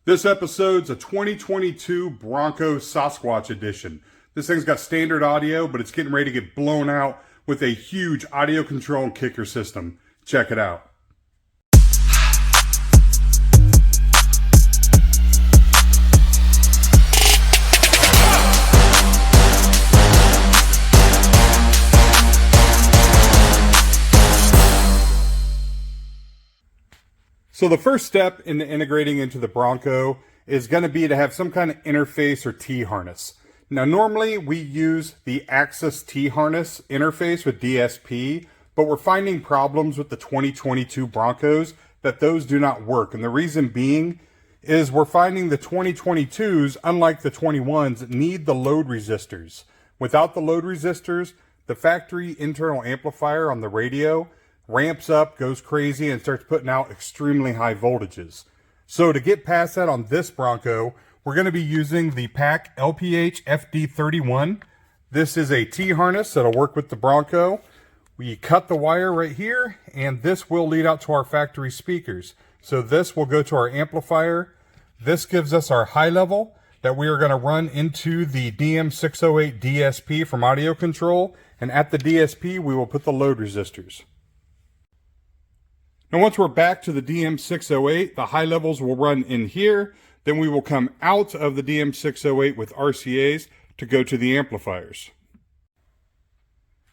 This episode's a 2022 Bronco Sasquatch edition. This thing's got standard audio, but it's getting ready to get blown out with a huge audio control and kicker system. Check it out. So the first step in integrating into the Bronco is going to be to have some kind of interface or T-harness. Now normally we use the Axis T-harness interface with DSP, but we're finding problems with the 2022 Broncos that those do not work. And the reason being is we're finding the 2022s, unlike the 21s, need the load resistors. Without the load resistors, the factory internal amplifier on the radio ramps up, goes crazy, and starts putting out extremely high voltages. So to get past that on this Bronco, we're going to be using the PAC LPH FD31. This is a T-harness that'll work with the Bronco. We cut the wire right here, and this will lead out to our factory speakers. So this will go to our amplifier. This gives us our high level that we are going to run into the DM608 DSP from audio control, and at the DSP we will put the load resistors. Now once we're back to the DM608, the high levels will run in here. Then we will come out of the DM608 with RCAs to go to the amplifiers.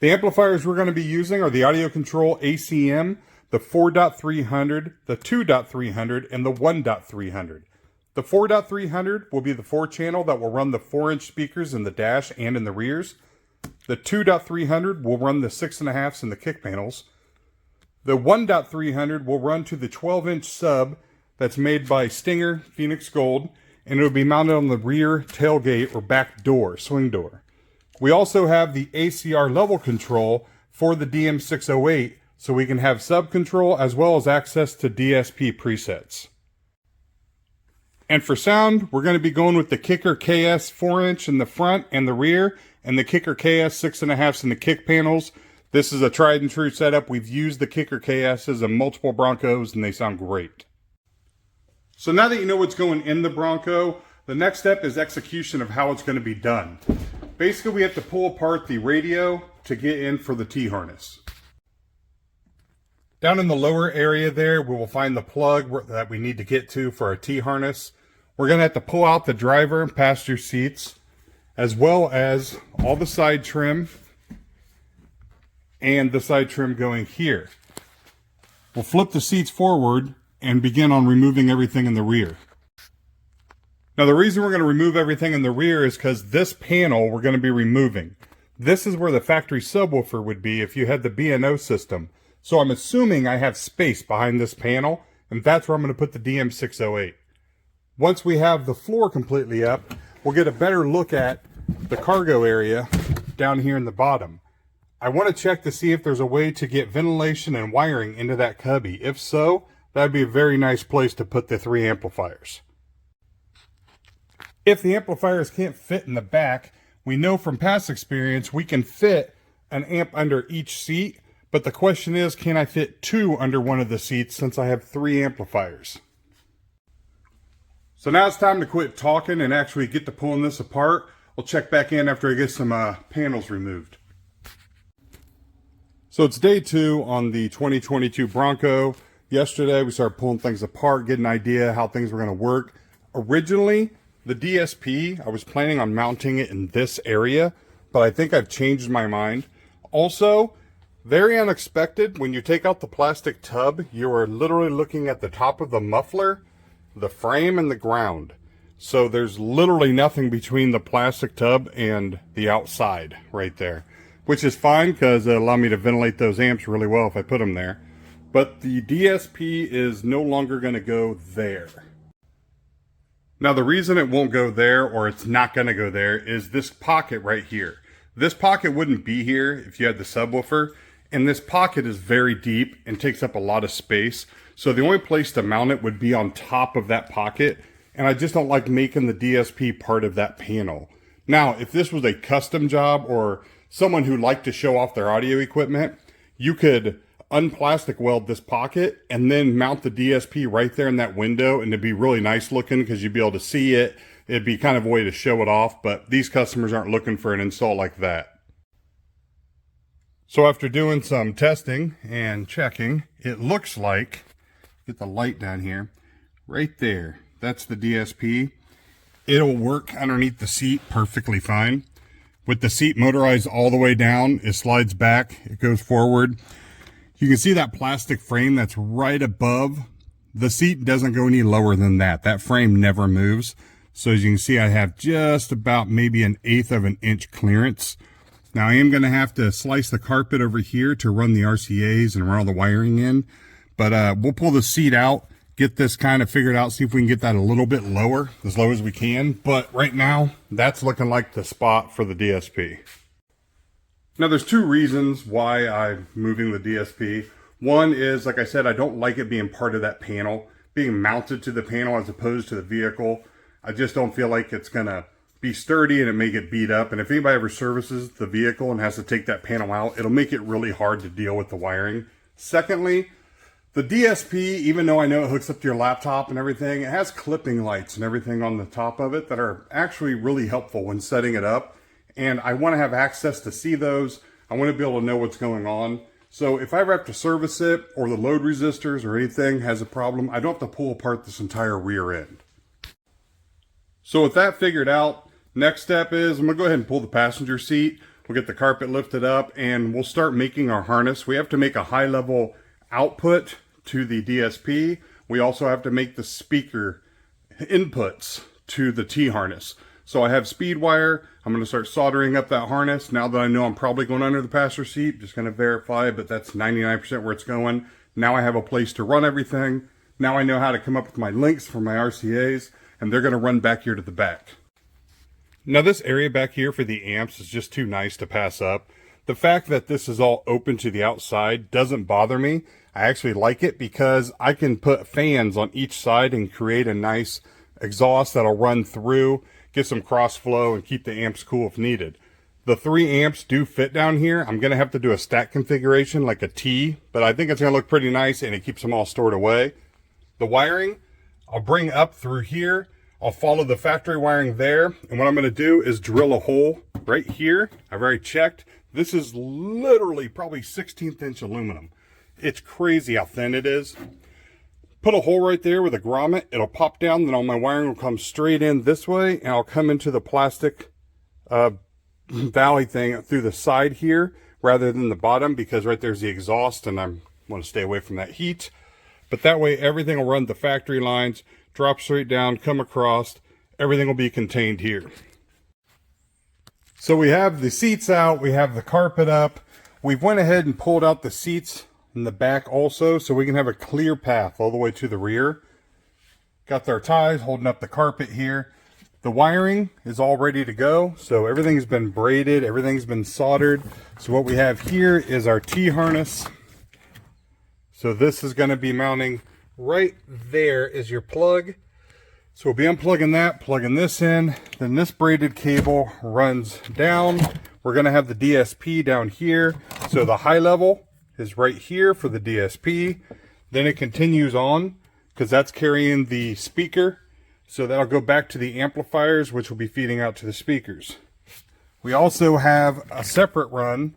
The amplifiers we're going to be using are the audio control ACM, the 4.300, the 2.300, and the 1.300. The 4.300 will be the 4-channel that will run the 4-inch speakers in the dash and in the rears. The 2.300 will run the 6.5s and the kick panels. The 1.300 will run to the 12-inch sub that's made by Stinger Phoenix Gold, and it will be mounted on the rear tailgate or back door, swing door. We also have the ACR level control for the DM608, so we can have sub control as well as access to DSP presets. And for sound, we're going to be going with the Kicker KS 4-inch in the front and the rear, and the Kicker KS 6.5s in the kick panels. This is a tried and true setup. We've used the Kicker KS's in multiple Broncos and they sound great. So now that you know what's going in the Bronco, the next step is execution of how it's going to be done. Basically, we have to pull apart the radio to get in for the T-harness. Down in the lower area there, we will find the plug that we need to get to for our T-harness. We're going to have to pull out the driver and passenger seats, as well as all the side trim and the side trim going here. We'll flip the seats forward and begin on removing everything in the rear. Now the reason we're going to remove everything in the rear is because this panel we're going to be removing. This is where the factory subwoofer would be if you had the B&O system. So I'm assuming I have space behind this panel, and that's where I'm going to put the DM608. Once we have the floor completely up, we'll get a better look at the cargo area down here in the bottom. I want to check to see if there's a way to get ventilation and wiring into that cubby. If so, that'd be a very nice place to put the 3 amplifiers. If the amplifiers can't fit in the back, we know from past experience we can fit an amp under each seat, but the question is, can I fit 2 under one of the seats since I have 3 amplifiers? So now it's time to quit talking and actually get to pulling this apart. I'll check back in after I get some panels removed. So it's day 2 on the 2022 Bronco. Yesterday we started pulling things apart, get an idea how things were going to work. Originally, the DSP, I was planning on mounting it in this area, but I think I've changed my mind. Also, very unexpected, when you take out the plastic tub, you are literally looking at the top of the muffler, the frame, and the ground. So there's literally nothing between the plastic tub and the outside right there. Which is fine because it'll allow me to ventilate those amps really well if I put them there. But the DSP is no longer going to go there. Now the reason it won't go there, or it's not going to go there, is this pocket right here. This pocket wouldn't be here if you had the subwoofer, and this pocket is very deep and takes up a lot of space. So the only place to mount it would be on top of that pocket, and I just don't like making the DSP part of that panel. Now, if this was a custom job or someone who liked to show off their audio equipment, you could unplastic weld this pocket and then mount the DSP right there in that window, and it'd be really nice looking because you'd be able to see it. It'd be kind of a way to show it off, but these customers aren't looking for an install like that. So after doing some testing and checking, it looks like, get the light down here, right there, that's the DSP. It'll work underneath the seat perfectly fine. With the seat motorized all the way down, it slides back, it goes forward. You can see that plastic frame that's right above. The seat doesn't go any lower than that. That frame never moves. So as you can see, I have just about maybe 1/8 of an inch clearance. Now I am going to have to slice the carpet over here to run the RCAs and run all the wiring in. But we'll pull the seat out, get this kind of figured out, see if we can get that a little bit lower, as low as we can. But right now, that's looking like the spot for the DSP. Now there's two reasons why I'm moving the DSP. One is, like I said, I don't like it being part of that panel, being mounted to the panel as opposed to the vehicle. I just don't feel like it's gonna be sturdy and it may get beat up. And if anybody ever services the vehicle and has to take that panel out, it'll make it really hard to deal with the wiring. Secondly, the DSP, even though I know it hooks up to your laptop and everything, it has clipping lights and everything on the top of it that are actually really helpful when setting it up. And I want to have access to see those. I want to be able to know what's going on. So if I ever have to service it, or the load resistors or anything has a problem, I don't have to pull apart this entire rear end. So with that figured out, next step is I'm going to go ahead and pull the passenger seat. We'll get the carpet lifted up and we'll start making our harness. We have to make a high level output to the DSP. We also have to make the speaker inputs to the T-harness. So I have speed wire. I'm going to start soldering up that harness. Now that I know I'm probably going under the passenger seat, just going to verify, but that's 99% where it's going. Now I have a place to run everything. Now I know how to come up with my links for my RCAs, and they're going to run back here to the back. Now this area back here for the amps is just too nice to pass up. The fact that this is all open to the outside doesn't bother me. I actually like it because I can put fans on each side and create a nice exhaust that'll run through, get some cross flow, and keep the amps cool if needed. The 3 amps do fit down here. I'm going to have to do a stack configuration like a T, but I think it's going to look pretty nice and it keeps them all stored away. The wiring, I'll bring up through here. I'll follow the factory wiring there, and what I'm going to do is drill a hole right here. I've already checked. This is literally probably 16th inch aluminum. It's crazy how thin it is. Put a hole right there with a grommet. It'll pop down, then all my wiring will come straight in this way, and I'll come into the plastic valley thing through the side here rather than the bottom, because right there's the exhaust and I want to stay away from that heat. But that way everything will run the factory lines, drop straight down, come across. Everything will be contained here. So we have the seats out, we have the carpet up. We've went ahead and pulled out the seats in the back also, so we can have a clear path all the way to the rear. Got our ties holding up the carpet here. The wiring is all ready to go, so everything's been braided, everything's been soldered. So what we have here is our T-harness. So this is going to be mounting right there is your plug. So we'll be unplugging that, plugging this in, then this braided cable runs down. We're going to have the DSP down here. So the high level is right here for the DSP. Then it continues on because that's carrying the speaker. So that'll go back to the amplifiers, which will be feeding out to the speakers. We also have a separate run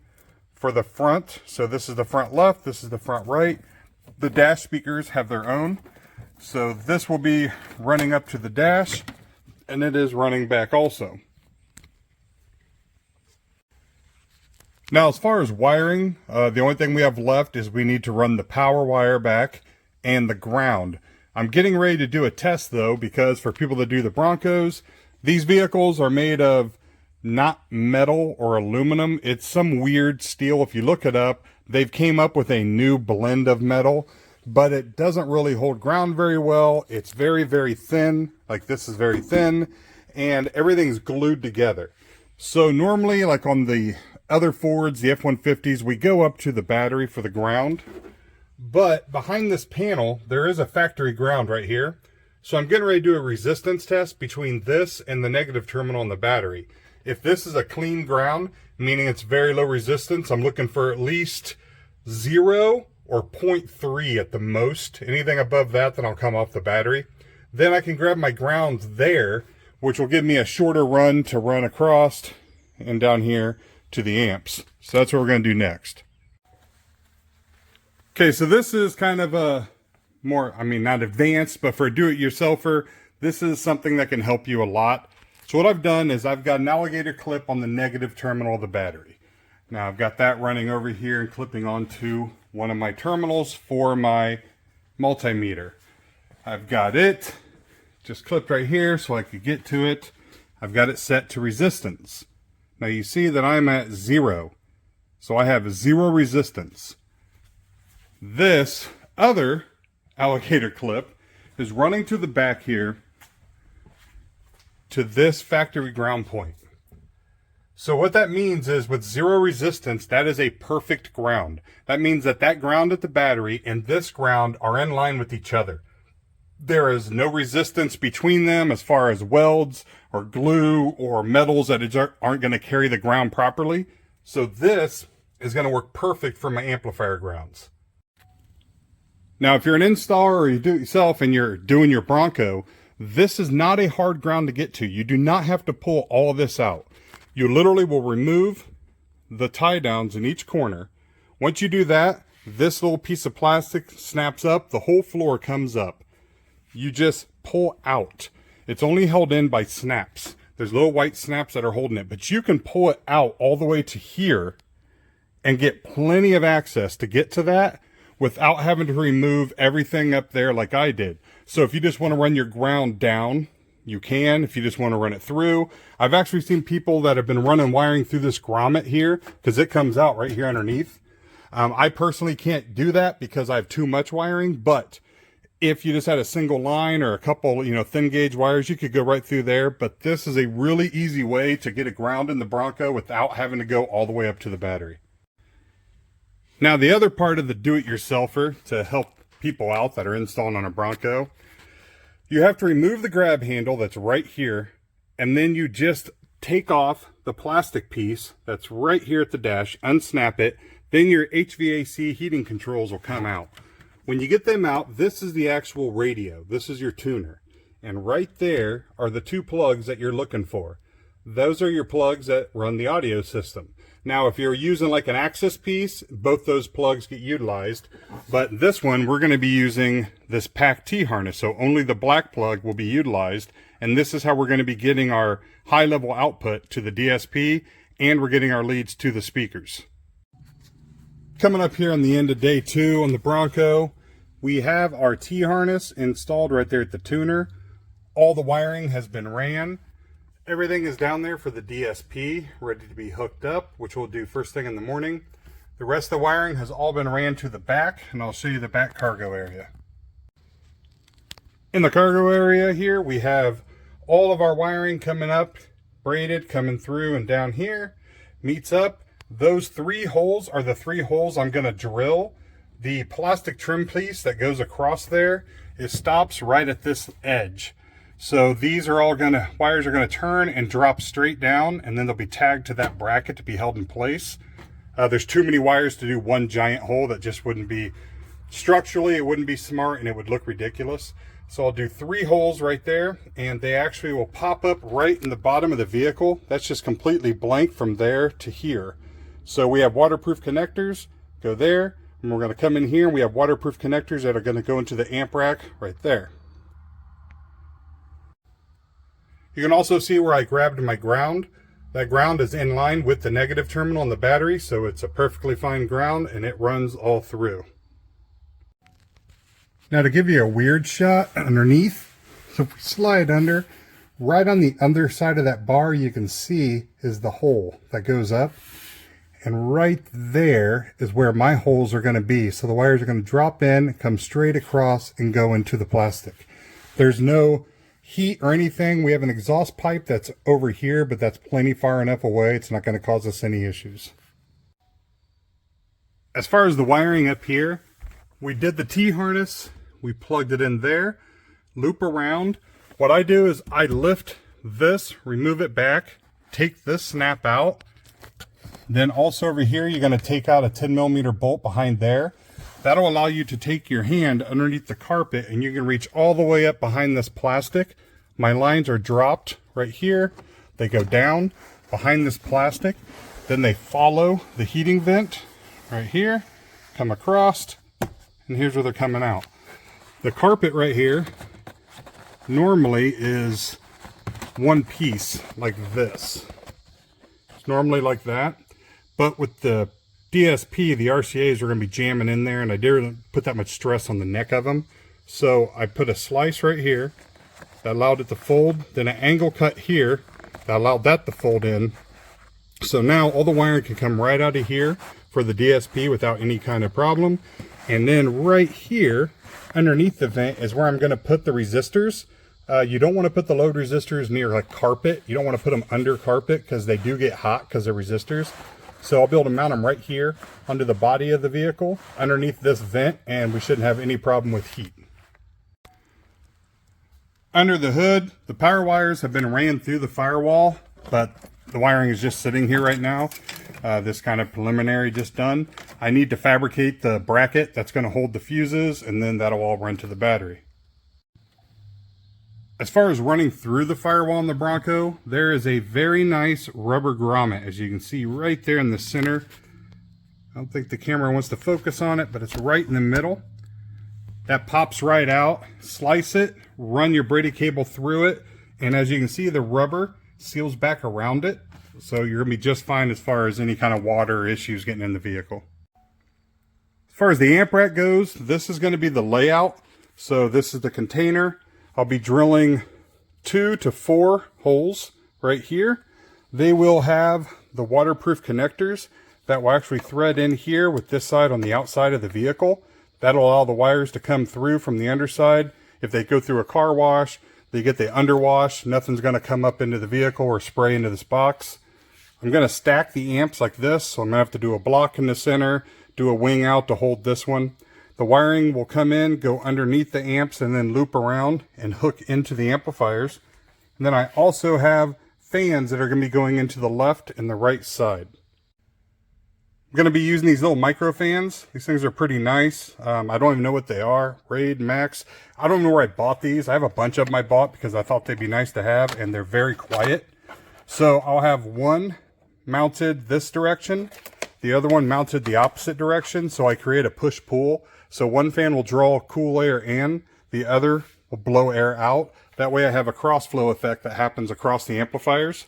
for the front. So this is the front left, this is the front right. The dash speakers have their own. So this will be running up to the dash, and it is running back also. Now, as far as wiring, the only thing we have left is we need to run the power wire back and the ground. I'm getting ready to do a test though, because for people that do the Broncos, these vehicles are made of not metal or aluminum. It's some weird steel. If you look it up, they've came up with a new blend of metal, but it doesn't really hold ground very well. It's very, very thin. Like this is very thin, and everything's glued together. So normally, like on the other Fords, the F-150s, we go up to the battery for the ground. But behind this panel, there is a factory ground right here. So I'm getting ready to do a resistance test between this and the negative terminal on the battery. If this is a clean ground, meaning it's very low resistance, I'm looking for at least 0 or 0.3 at the most. Anything above that, then I'll come off the battery. Then I can grab my grounds there, which will give me a shorter run to run across and down here to the amps. So that's what we're going to do next. Okay, so this is kind of a more, I mean, not advanced, but for a do-it-yourselfer, this is something that can help you a lot. So what I've done is I've got an alligator clip on the negative terminal of the battery. Now I've got that running over here and clipping onto one of my terminals for my multimeter. I've got it just clipped right here so I could get to it. I've got it set to resistance. Now you see that I'm at 0. So I have 0 resistance. This other alligator clip is running to the back here to this factory ground point. So what that means is with 0 resistance, that is a perfect ground. That means that that ground at the battery and this ground are in line with each other. There is no resistance between them as far as welds or glue or metals that aren't going to carry the ground properly. So this is going to work perfect for my amplifier grounds. Now, if you're an installer or you do it yourself and you're doing your Bronco, this is not a hard ground to get to. You do not have to pull all of this out. You literally will remove the tie downs in each corner. Once you do that, this little piece of plastic snaps up, the whole floor comes up. You just pull out. It's only held in by snaps. There's little white snaps that are holding it, but you can pull it out all the way to here and get plenty of access to get to that without having to remove everything up there like I did. So if you just want to run your ground down, you can. If you just want to run it through. I've actually seen people that have been running wiring through this grommet here because it comes out right here underneath. I personally can't do that because I have too much wiring, but if you just had a single line or a couple, thin gauge wires, you could go right through there. But this is a really easy way to get a ground in the Bronco without having to go all the way up to the battery. Now, the other part of the do-it-yourselfer to help people out that are installing on a Bronco, you have to remove the grab handle that's right here, and then you just take off the plastic piece that's right here at the dash, unsnap it, then your HVAC heating controls will come out. When you get them out, this is the actual radio. This is your tuner. And right there are the 2 plugs that you're looking for. Those are your plugs that run the audio system. Now, if you're using like an access piece, both those plugs get utilized. But this one, we're going to be using this PAC T harness. So only the black plug will be utilized. And this is how we're going to be getting our high level output to the DSP, and we're getting our leads to the speakers. Coming up here on the end of day 2 on the Bronco, we have our T harness installed right there at the tuner. All the wiring has been ran. Everything is down there for the DSP, ready to be hooked up, which we'll do first thing in the morning. The rest of the wiring has all been ran to the back, and I'll show you the back cargo area. In the cargo area here, we have all of our wiring coming up, braided, coming through and down here, meets up. Those 3 holes are the 3 holes I'm going to drill. The plastic trim piece that goes across there, it stops right at this edge. So these are all wires are gonna turn and drop straight down, and then they'll be tagged to that bracket to be held in place. There's too many wires to do one giant hole. That just wouldn't be, structurally, it wouldn't be smart, and it would look ridiculous. So I'll do 3 holes right there, and they actually will pop up right in the bottom of the vehicle. That's just completely blank from there to here. So we have waterproof connectors, go there, and we're gonna come in here, and we have waterproof connectors that are gonna go into the amp rack right there. You can also see where I grabbed my ground. That ground is in line with the negative terminal on the battery, so it's a perfectly fine ground, and it runs all through. Now, to give you a weird shot underneath, so if we slide under, right on the underside of that bar you can see is the hole that goes up. And right there is where my holes are going to be. So the wires are going to drop in, come straight across, and go into the plastic. There's no heat or anything. We have an exhaust pipe that's over here, but that's plenty far enough away. It's not going to cause us any issues. As far as the wiring up here, we did the T-harness. We plugged it in there, loop around. What I do is I lift this, remove it back, take this snap out. Then also over here, you're going to take out a 10mm bolt behind there. That'll allow you to take your hand underneath the carpet and you can reach all the way up behind this plastic. My lines are dropped right here. They go down behind this plastic. Then they follow the heating vent right here, come across, and here's where they're coming out. The carpet right here normally is one piece like this. It's normally like that, but with the DSP, the RCAs are going to be jamming in there, and I didn't put that much stress on the neck of them. So I put a slice right here that allowed it to fold, then an angle cut here that allowed that to fold in. So now all the wiring can come right out of here for the DSP without any kind of problem. And then right here underneath the vent is where I'm going to put the resistors. You don't want to put the load resistors near like carpet. You don't want to put them under carpet because they do get hot because they're resistors. So I'll be able to mount them right here under the body of the vehicle underneath this vent, and we shouldn't have any problem with heat. Under the hood, the power wires have been ran through the firewall, but the wiring is just sitting here right now. This kind of preliminary just done. I need to fabricate the bracket that's going to hold the fuses, and then that'll all run to the battery. As far as running through the firewall in the Bronco, there is a very nice rubber grommet, as you can see right there in the center. I don't think the camera wants to focus on it, but it's right in the middle. That pops right out. Slice it, run your braided cable through it, and as you can see, the rubber seals back around it. So you're going to be just fine as far as any kind of water issues getting in the vehicle. As far as the amp rack goes, this is going to be the layout. So this is the container. I'll be drilling 2 to 4 holes right here. They will have the waterproof connectors that will actually thread in here with this side on the outside of the vehicle. That'll allow the wires to come through from the underside. If they go through a car wash, they get the underwash, nothing's going to come up into the vehicle or spray into this box. I'm going to stack the amps like this, so I'm going to have to do a block in the center, do a wing out to hold this one. The wiring will come in, go underneath the amps, and then loop around and hook into the amplifiers. And then I also have fans that are going to be going into the left and the right side. I'm going to be using these little micro fans. These things are pretty nice. I don't even know what they are. Raid, Max. I don't know where I bought these. I have a bunch of them I bought because I thought they'd be nice to have, and they're very quiet. So I'll have one mounted this direction, the other one mounted the opposite direction, so I create a push-pull. So one fan will draw cool air in, the other will blow air out. That way I have a cross-flow effect that happens across the amplifiers.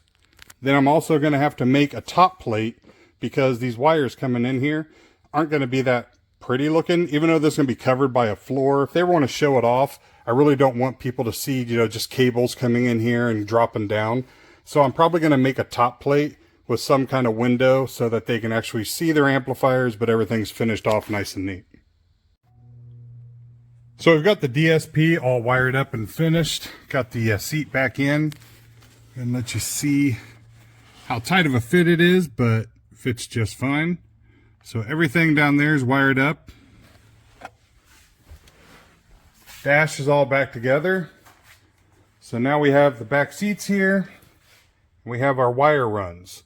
Then I'm also going to have to make a top plate because these wires coming in here aren't going to be that pretty looking, even though this is going to be covered by a floor. If they ever want to show it off, I really don't want people to see, just cables coming in here and dropping down. So I'm probably going to make a top plate with some kind of window so that they can actually see their amplifiers, but everything's finished off nice and neat. So we've got the DSP all wired up and finished. Got the seat back in and let you see how tight of a fit it is, but fits just fine. So everything down there is wired up. Dash is all back together. So now we have the back seats here. We have our wire runs.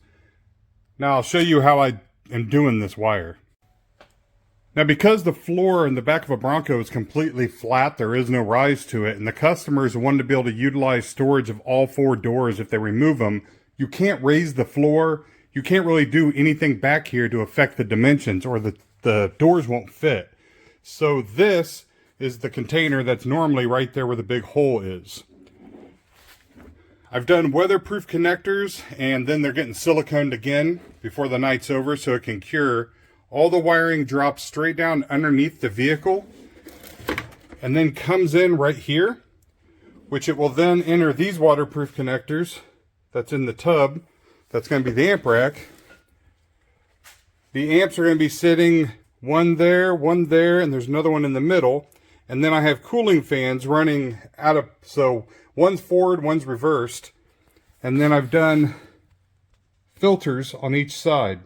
Now I'll show you how I am doing this wire. Now, because the floor in the back of a Bronco is completely flat, there is no rise to it, and the customers want to be able to utilize storage of all 4 doors if they remove them, you can't raise the floor. You can't really do anything back here to affect the dimensions, or the doors won't fit. So this is the container that's normally right there where the big hole is. I've done weatherproof connectors, and then they're getting siliconed again before the night's over so it can cure. All the wiring drops straight down underneath the vehicle and then comes in right here, which it will then enter these waterproof connectors that's in the tub. That's going to be the amp rack. The amps are going to be sitting one there, and there's another one in the middle. And then I have cooling fans running out of, so one's forward, one's reversed. And then I've done filters on each side.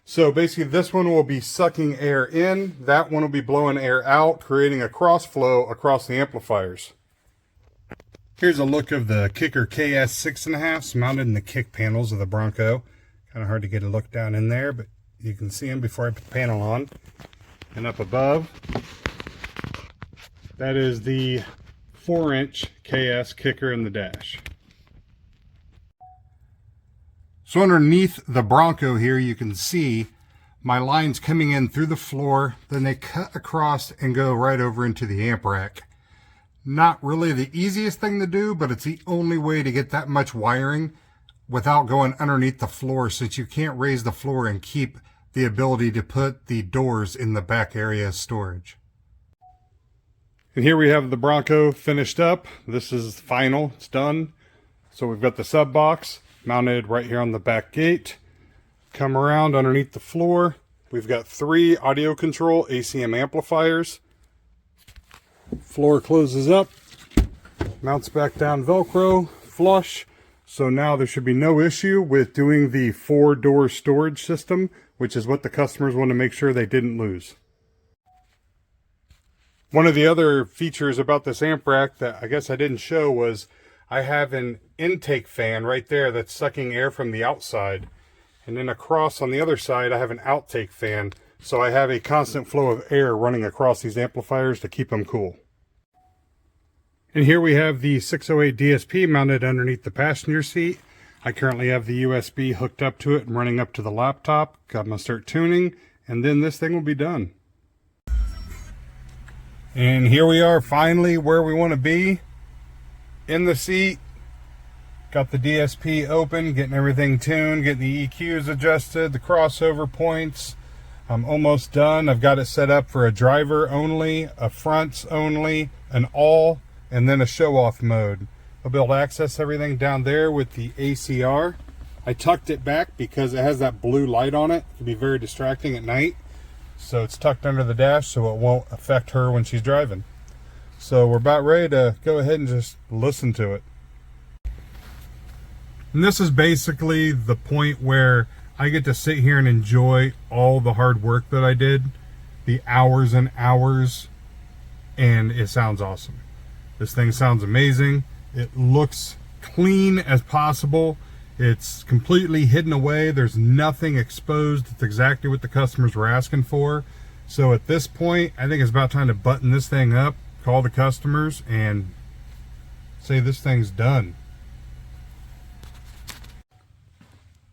So basically this one will be sucking air in, that one will be blowing air out, creating a cross flow across the amplifiers. Here's a look of the Kicker KS 6.5s mounted in the kick panels of the Bronco. Kind of hard to get a look down in there, but you can see them before I put the panel on. And up above, that is the 4-inch KS kicker in the dash. So underneath the Bronco here, you can see my lines coming in through the floor, then they cut across and go right over into the amp rack. Not really the easiest thing to do, but it's the only way to get that much wiring without going underneath the floor, since you can't raise the floor and keep the ability to put the doors in the back area as storage. And here we have the Bronco finished up. This is final, it's done. So we've got the sub box mounted right here on the back gate. Come around underneath the floor. We've got 3 audio control ACM amplifiers. Floor closes up, mounts back down Velcro, flush. So now there should be no issue with doing the 4-door storage system, which is what the customers want to make sure they didn't lose. One of the other features about this amp rack that I guess I didn't show was I have an intake fan right there that's sucking air from the outside. And then across on the other side, I have an outtake fan. So I have a constant flow of air running across these amplifiers to keep them cool. And here we have the 608 DSP mounted underneath the passenger seat. I currently have the USB hooked up to it and running up to the laptop. Got my start tuning, and then this thing will be done. And here we are finally where we want to be. In the seat. Got the DSP open, getting everything tuned, getting the EQs adjusted, the crossover points. I'm almost done. I've got it set up for a driver only, a fronts only, an all, and then a show off mode. I'll be able to access everything down there with the ACR. I tucked it back because it has that blue light on it. It can be very distracting at night. So it's tucked under the dash so it won't affect her when she's driving. So we're about ready to go ahead and just listen to it. And this is basically the point where I get to sit here and enjoy all the hard work that I did, the hours and hours, and it sounds awesome. This thing sounds amazing. It looks clean as possible. It's completely hidden away. There's nothing exposed. It's exactly what the customers were asking for. So at this point, I think it's about time to button this thing up, call the customers, and say this thing's done.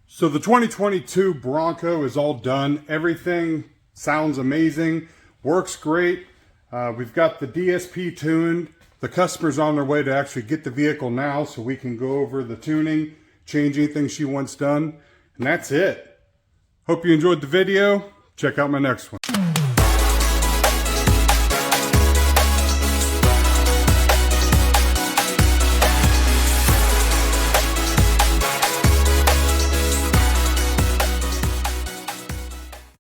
So the 2022 Bronco is all done. Everything sounds amazing, works great. We've got the DSP tuned. The customer's on their way to actually get the vehicle now so we can go over the tuning, change anything she wants done, and that's it. Hope you enjoyed the video. Check out my next one.